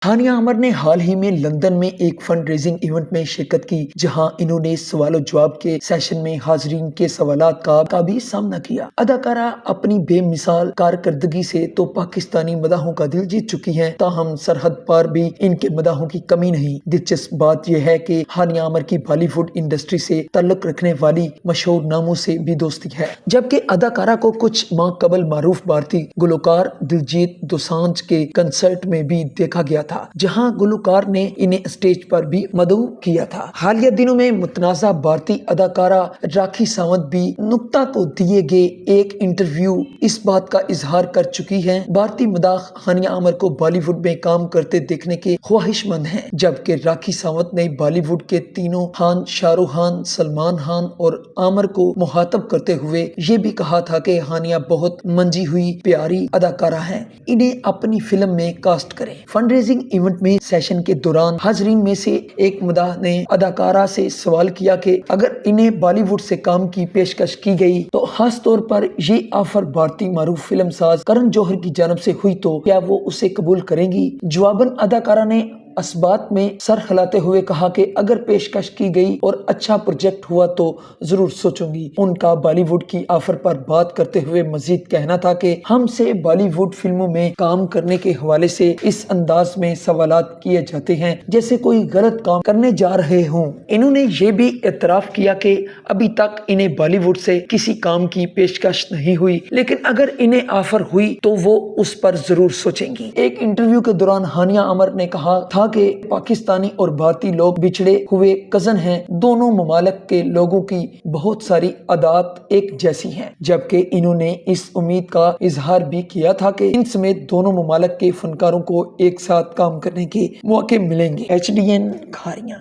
हानिया आमर ने हाल ही में लंदन में एक फंड रेजिंग इवेंट में शिरकत की, जहां इन्होंने सवाल जवाब के सेशन में हाजरीन के सवालात का भी सामना किया। अदाकारा अपनी बेमिसाल कारकर्दगी से तो पाकिस्तानी मदाहों का दिल जीत चुकी हैं, ताहम सरहद पार भी इनके मदाहों की कमी नहीं। दिलचस्प बात यह है कि हानिया आमर की बॉलीवुड इंडस्ट्री से ताल्लुक रखने वाली मशहूर नामों से भी दोस्ती है, जबकि अदाकारा को कुछ माह कबल मारूफ भारतीय गुलकार दिलजीत दोसांझ के कंसर्ट में भी देखा गया था, जहां गुलकार ने इन्हें स्टेज पर भी मदऊ किया था। हालिया दिनों में मुतनाज़ा भारतीय अदाकारा राखी सावंत भी नुक्ता को दिए गए एक इंटरव्यू इस बात का इजहार कर चुकी हैं। भारतीय मदाह हानिया आमर को बॉलीवुड में काम करते देखने के ख्वाहिशमंद हैं, जबकि राखी सावंत ने बॉलीवुड के तीनों खान शाहरुख खान, सलमान खान और आमर को मुखातब करते हुए ये भी कहा था कि हानिया बहुत मंजी हुई प्यारी अदाकारा हैं, इन्हें अपनी फिल्म में कास्ट करें। फंड रेजिंग इवेंट में सेशन के दौरान हाजरीन में से एक मदाह ने अदाकारा से सवाल किया कि अगर इन्हें बॉलीवुड से काम की पेशकश की गई तो खास तौर पर ये ऑफर भारतीय मारूफ फिल्म साज करण जौहर की जानब से हुई तो क्या वो उसे कबूल करेंगी। जवाबन अदाकारा ने असबात में सर हिलाते हुए कहा कि अगर पेशकश की गई और अच्छा प्रोजेक्ट हुआ तो जरूर सोचूंगी। उनका बॉलीवुड की ऑफर पर बात करते हुए मजीद कहना था कि हमसे बॉलीवुड फिल्मों में काम करने के हवाले से इस अंदाज में सवालात किए जाते हैं जैसे कोई गलत काम करने जा रहे हों। इन्होंने ये भी एतराफ किया कि अभी तक इन्हें बॉलीवुड से किसी काम की पेशकश नहीं हुई, लेकिन अगर इन्हें ऑफर हुई तो वो उस पर जरूर सोचेंगी। एक इंटरव्यू के दौरान हानिया आमर ने कहा था कि पाकिस्तानी और भारतीय लोग बिछड़े हुए कजन हैं, दोनों ममालिक के लोगों की बहुत सारी आदत एक जैसी हैं, जबकि इन्होंने इस उम्मीद का इजहार भी किया था कि इन समेत दोनों ममालिक के फनकारों को एक साथ काम करने के मौके मिलेंगे। HDN खारियां।